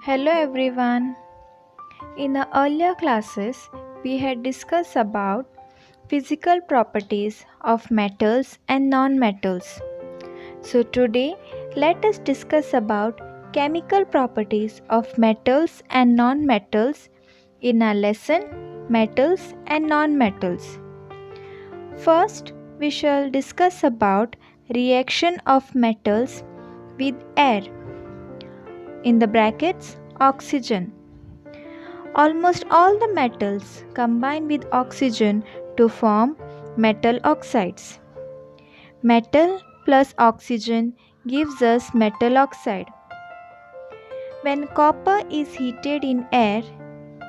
Hello everyone. In the earlier classes, we had discussed about physical properties of metals and non-metals. So today, let us discuss about chemical properties of metals and non-metals in our lesson Metals and Non-Metals. First, we shall discuss about reaction of metals with air. In the brackets, oxygen. Almost all the metals combine with oxygen to form metal oxides. Metal plus oxygen gives us metal oxide. When copper is heated in air,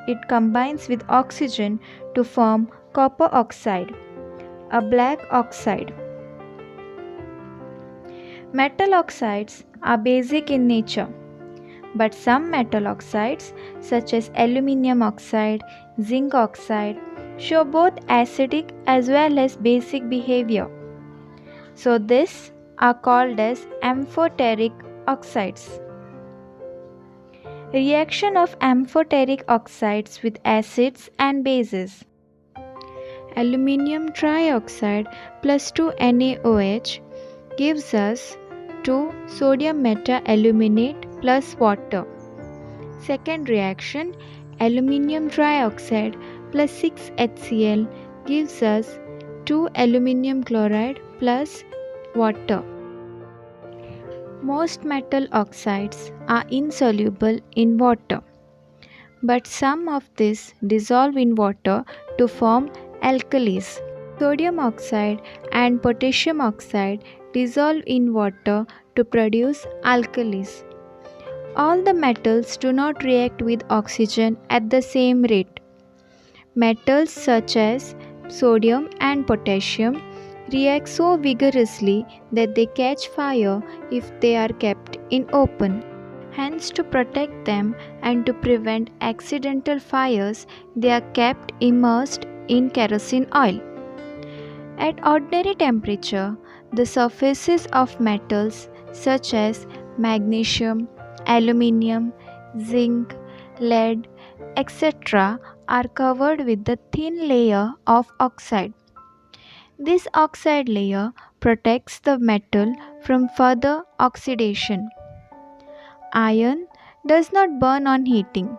it combines with oxygen to form copper oxide, a black oxide. Metal oxides are basic in nature. But some metal oxides, such as aluminium oxide, zinc oxide, show both acidic as well as basic behavior. So these are called as amphoteric oxides. Reaction of amphoteric oxides with acids and bases. Aluminium trioxide plus 2 NaOH gives us 2 sodium meta-aluminate plus water. Second reaction, aluminium trioxide plus 6 HCl gives us 2 aluminium chloride plus water. Most metal oxides are insoluble in water, but some of these dissolve in water to form alkalis. Sodium oxide and potassium oxide dissolve in water to produce alkalis. All the metals do not react with oxygen at the same rate. Metals such as sodium and potassium react so vigorously that they catch fire if they are kept in open. Hence, to protect them and to prevent accidental fires, they are kept immersed in kerosene oil. At ordinary temperature, the surfaces of metals such as magnesium, aluminium, zinc, lead, etc. are covered with the thin layer of oxide. This oxide layer protects the metal from further oxidation. Iron does not burn on heating,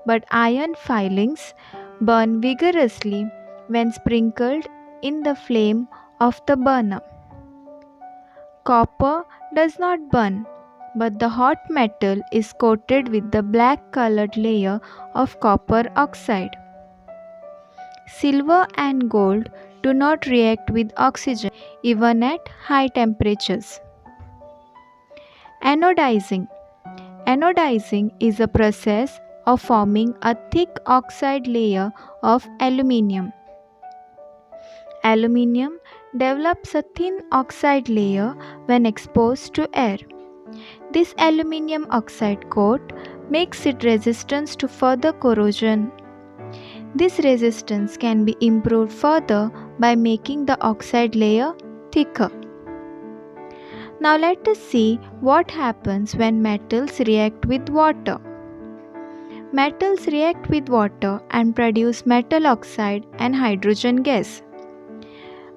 but iron filings burn vigorously when sprinkled in the flame of the burner. Copper does not burn, but the hot metal is coated with the black colored layer of copper oxide. Silver and gold do not react with oxygen even at high temperatures. Anodizing. Anodizing is a process of forming a thick oxide layer of aluminium. Aluminium develops a thin oxide layer when exposed to air. This aluminium oxide coat makes it resistant to further corrosion. This resistance can be improved further by making the oxide layer thicker. Now let us see what happens when metals react with water. Metals react with water and produce metal oxide and hydrogen gas.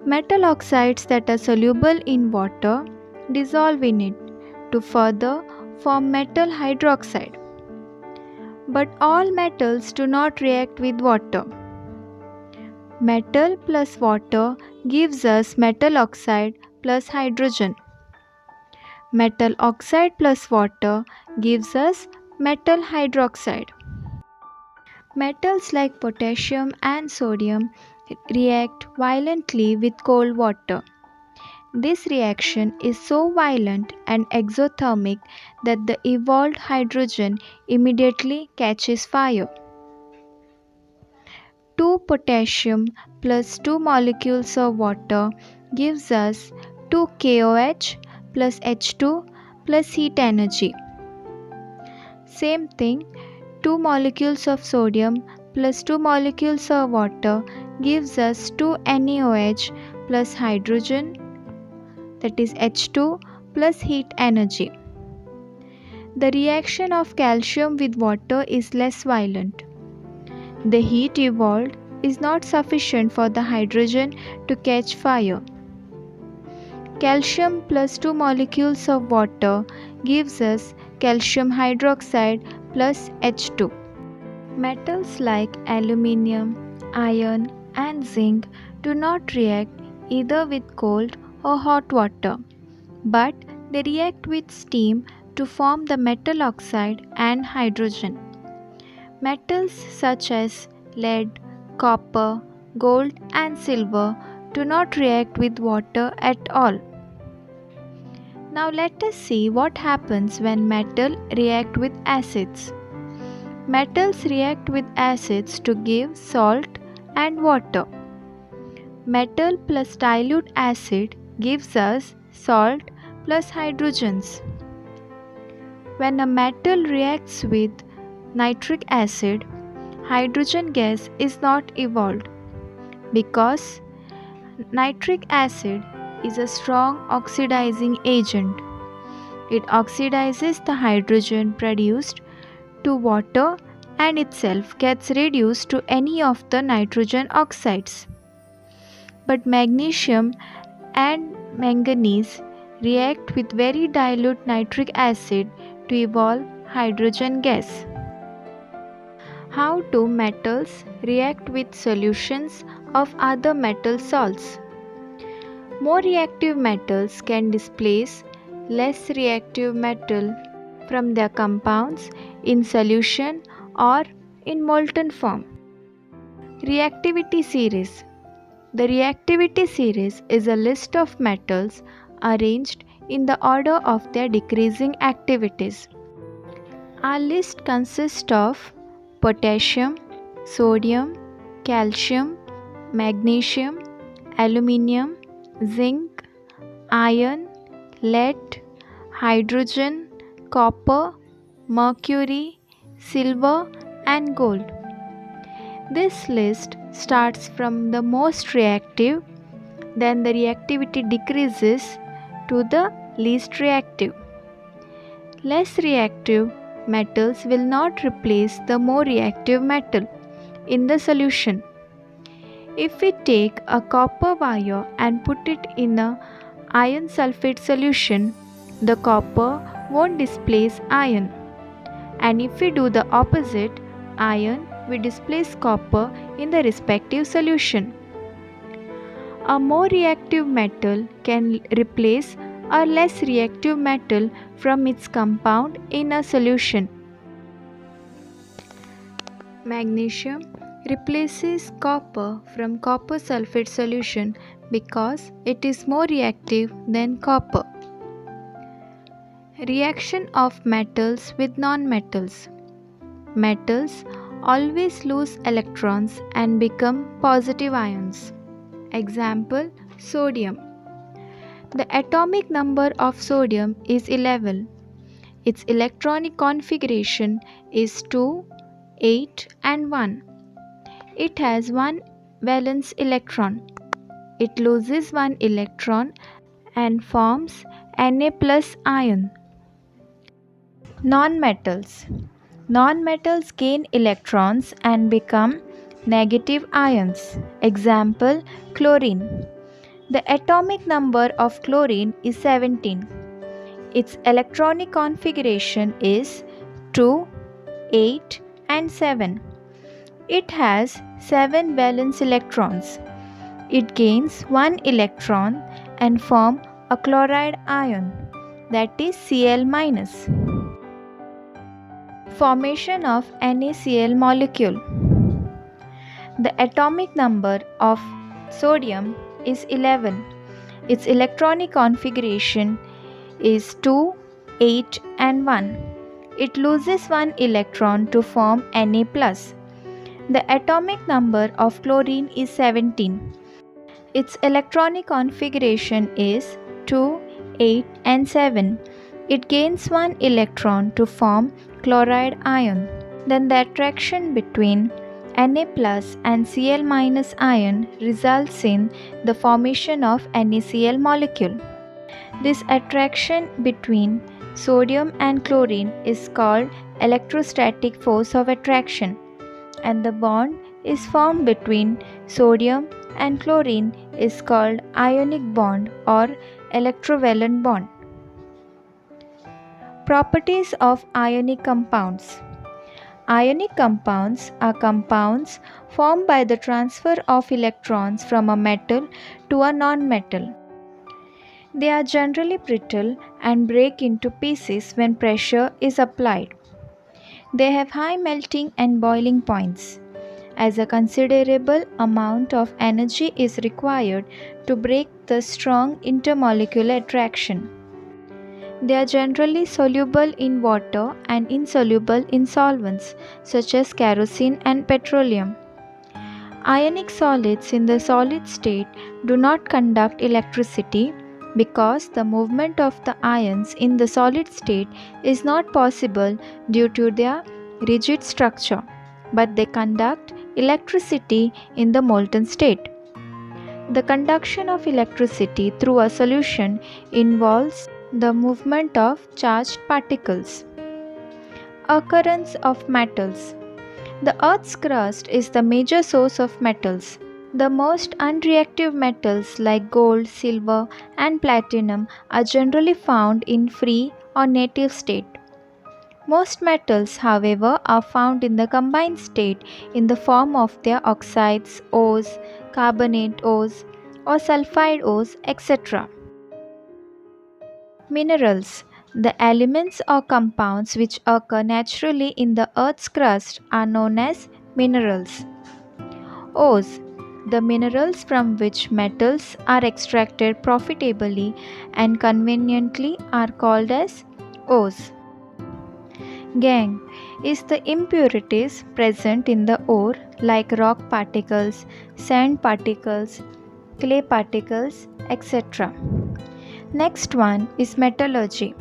Metal oxides that are soluble in water dissolve in it to further form metal hydroxide. But all metals do not react with water. Metal plus water gives us metal oxide plus hydrogen. Metal oxide plus water gives us metal hydroxide. Metals like potassium and sodium react violently with cold water. This reaction is so violent and exothermic that the evolved hydrogen immediately catches fire. 2 potassium plus 2 molecules of water gives us 2 KOH plus H2 plus heat energy. Same thing, 2 molecules of sodium plus 2 molecules of water gives us 2 NaOH plus hydrogen, that is H2 plus heat energy. The reaction of calcium with water is less violent. The heat evolved is not sufficient for the hydrogen to catch fire. Calcium plus 2 molecules of water gives us calcium hydroxide plus H2. Metals like aluminium, iron, and zinc do not react either with cold or hot water, but they react with steam to form the metal oxide and hydrogen. Metals such as lead, copper, gold, and silver do not react with water at all. Now let us see what happens when metal react with acids. Metals react with acids to give salt and water. Metal plus dilute acid gives us salt plus hydrogens. When a metal reacts with nitric acid, hydrogen gas is not evolved because nitric acid is a strong oxidizing agent. It oxidizes the hydrogen produced to water and itself gets reduced to any of the nitrogen oxides. But magnesium and manganese react with very dilute nitric acid to evolve hydrogen gas. How do metals react with solutions of other metal salts? More reactive metals can displace less reactive metal from their compounds in solution or in molten form. Reactivity series. The reactivity series is a list of metals arranged in the order of their decreasing activities. Our list consists of potassium, sodium, calcium, magnesium, aluminium, zinc, iron, lead, hydrogen, copper, mercury, silver, and gold. This list starts from the most reactive, then the reactivity decreases to the least reactive. Less reactive metals will not replace the more reactive metal in the solution. If we take a copper wire and put it in a iron sulfate solution, the copper won't displace iron. And if we do the opposite, iron will displace copper in the respective solution. A more reactive metal can replace a less reactive metal from its compound in a solution. Magnesium replaces copper from copper sulfate solution because it is more reactive than copper. Reaction of metals with nonmetals. Metals always lose electrons and become positive ions. Example: sodium. The atomic number of sodium is 11. Its electronic configuration is 2, 8 and 1. It has one valence electron. It loses one electron and forms Na plus ion. Nonmetals. Nonmetals gain electrons and become negative ions. Example: chlorine. The atomic number of chlorine is 17. Its electronic configuration is 2, 8 and 7. It has 7 valence electrons. It gains 1 electron and forms a chloride ion, that is Cl-. Formation of NaCl molecule. The atomic number of sodium is 11. Its electronic configuration is 2, 8 and 1. It loses one electron to form Na+. The atomic number of chlorine is 17. Its electronic configuration is 2, 8 and 7. It gains one electron to form chloride ion. Then the attraction between Na plus and Cl minus ion results in the formation of NaCl molecule. This attraction between sodium and chlorine is called electrostatic force of attraction, and the bond is formed between sodium and chlorine is called ionic bond or electrovalent bond. Properties of ionic compounds. Ionic compounds are compounds formed by the transfer of electrons from a metal to a non-metal. They are generally brittle and break into pieces when pressure is applied. They have high melting and boiling points, as a considerable amount of energy is required to break the strong intermolecular attraction. They are generally soluble in water and insoluble in solvents such as kerosene and petroleum. Ionic solids in the solid state do not conduct electricity because the movement of the ions in the solid state is not possible due to their rigid structure, but they conduct electricity in the molten state. The conduction of electricity through a solution involves the movement of charged particles. Occurrence of metals. The Earth's crust is the major source of metals. The most unreactive metals like gold, silver, and platinum are generally found in free or native state. Most metals, however, are found in the combined state in the form of their oxides, ores, carbonate ores, or sulfide ores, etc. Minerals. The elements or compounds which occur naturally in the Earth's crust are known as minerals. Ores. The minerals from which metals are extracted profitably and conveniently are called as ores. Gangue is the impurities present in the ore like rock particles, sand particles, clay particles, etc. Next one is metallurgy.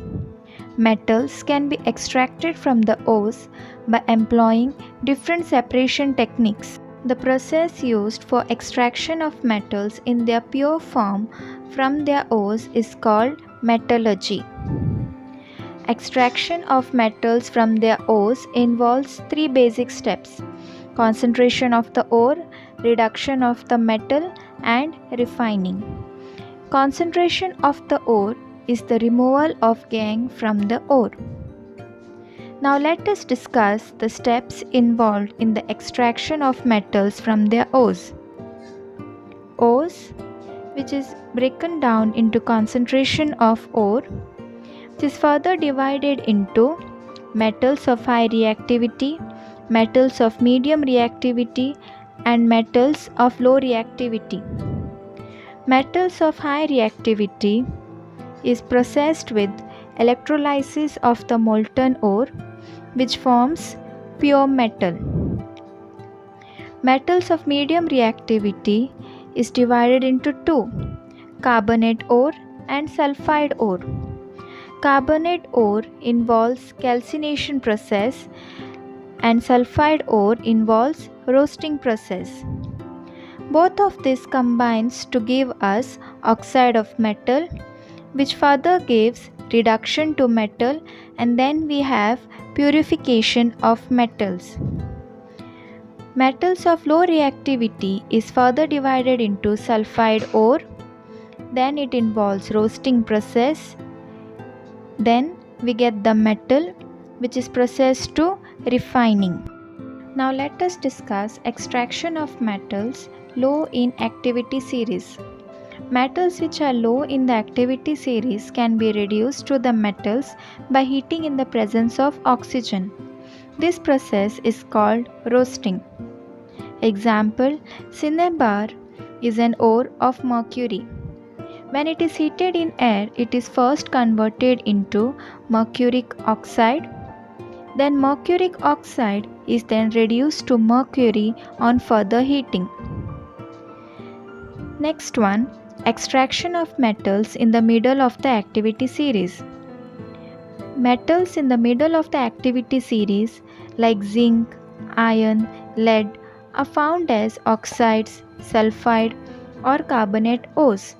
Metals can be extracted from the ores by employing different separation techniques. The process used for extraction of metals in their pure form from their ores is called metallurgy. Extraction of metals from their ores involves three basic steps: concentration of the ore, reduction of the metal, and refining. Concentration of the ore is the removal of gangue from the ore. Now let us discuss the steps involved in the extraction of metals from their ores. Ores, which is broken down into concentration of ore, which is further divided into metals of high reactivity, metals of medium reactivity, and metals of low reactivity. Metals of high reactivity is processed with electrolysis of the molten ore, which forms pure metal. Metals of medium reactivity is divided into two: carbonate ore and sulfide ore. Carbonate ore involves calcination process and sulfide ore involves roasting process. Both of these combines to give us oxide of metal, which further gives reduction to metal, and then we have purification of metals. Metals of low reactivity is further divided into sulfide ore, then it involves roasting process, then we get the metal which is processed to refining. Now let us discuss extraction of metals low in activity series. Metals which are low in the activity series can be reduced to the metals by heating in the presence of oxygen. This process is called roasting. Example: cinnabar is an ore of mercury. When it is heated in air, it is first converted into mercuric oxide. Then mercuric oxide is then reduced to mercury on further heating. Next one, extraction of metals in the middle of the activity series. Metals in the middle of the activity series like zinc, iron, lead are found as oxides, sulfide or carbonate ores.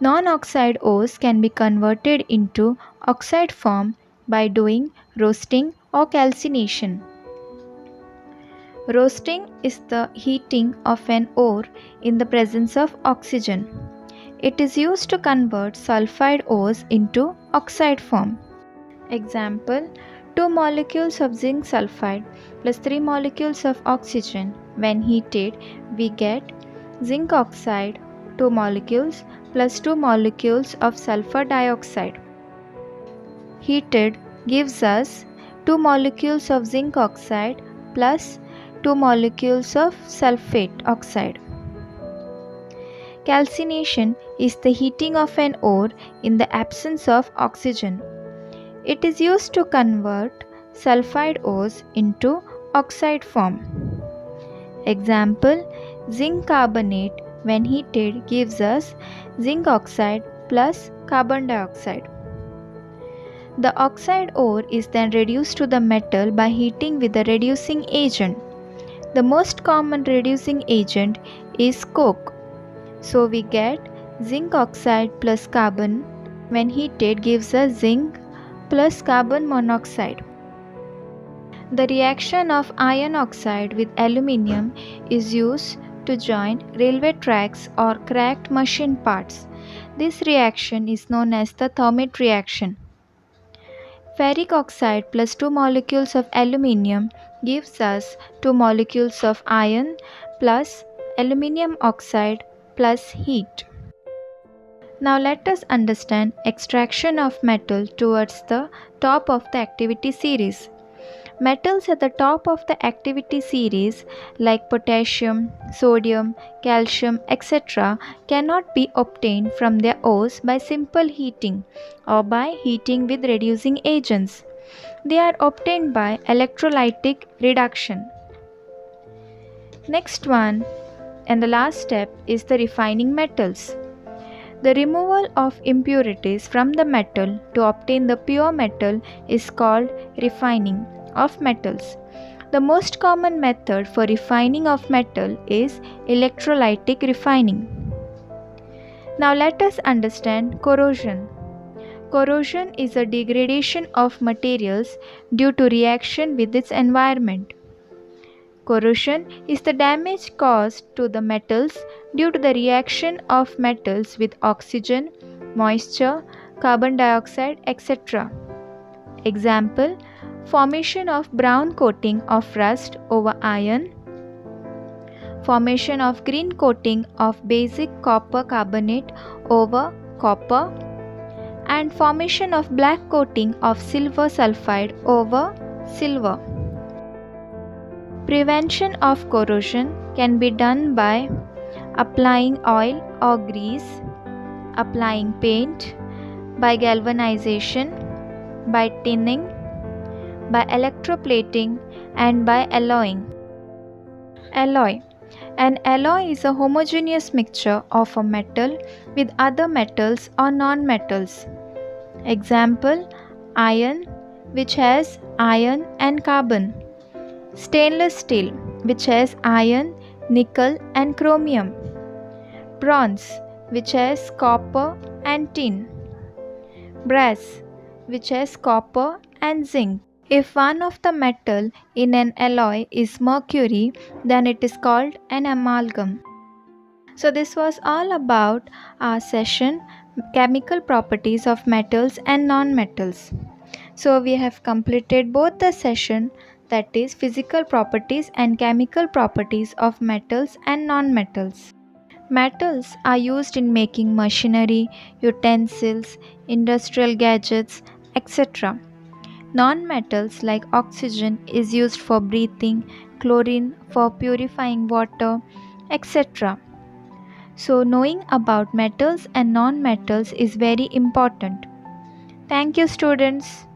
Non-oxide ores can be converted into oxide form by doing roasting or calcination. Roasting is the heating of an ore in the presence of oxygen. It is used to convert sulfide ores into oxide form. Example: 2 molecules of zinc sulfide plus 3 molecules of oxygen. When heated, we get zinc oxide 2 molecules plus 2 molecules of sulfur dioxide. Heated gives us 2 molecules of zinc oxide plus 2 molecules of sulfate oxide. Calcination is the heating of an ore in the absence of oxygen. It is used to convert sulfide ores into oxide form. Example: zinc carbonate when heated gives us zinc oxide plus carbon dioxide. The oxide ore is then reduced to the metal by heating with a reducing agent. The most common reducing agent is coke. So we get zinc oxide plus carbon when heated gives us zinc plus carbon monoxide. The reaction of iron oxide with aluminium is used to join railway tracks or cracked machine parts. This reaction is known as the Thurmit reaction. Ferric oxide plus 2 molecules of aluminium gives us 2 molecules of iron plus aluminium oxide plus heat. Now let us understand extraction of metal towards the top of the activity series. Metals at the top of the activity series like potassium, sodium, calcium, etc. cannot be obtained from their ores by simple heating or by heating with reducing agents. They are obtained by electrolytic reduction. Next one and the last step is the refining metals. The removal of impurities from the metal to obtain the pure metal is called refining of metals. The most common method for refining of metal is electrolytic refining. Now let us understand corrosion. Corrosion is a degradation of materials due to reaction with its environment. Corrosion is the damage caused to the metals due to the reaction of metals with oxygen, moisture, carbon dioxide, etc. Example: formation of brown coating of rust over iron, formation of green coating of basic copper carbonate over copper, and formation of black coating of silver sulfide over silver. Prevention of corrosion can be done by applying oil or grease, applying paint, by galvanization, by tinning, by electroplating, and by alloying. Alloy. An alloy is a homogeneous mixture of a metal with other metals or non-metals. Example: iron, which has iron and carbon. Stainless steel, which has iron, nickel and chromium. Bronze, which has copper and tin. Brass, which has copper and zinc. If one of the metal in an alloy is mercury, then it is called an amalgam. So this was all about our session, chemical properties of metals and non-metals. So we have completed both the session, that is physical properties and chemical properties of metals and non-metals. Metals are used in making machinery, utensils, industrial gadgets, etc. Non-metals like oxygen is used for breathing, chlorine for purifying water, etc. So knowing about metals and non-metals is very important. Thank you, students.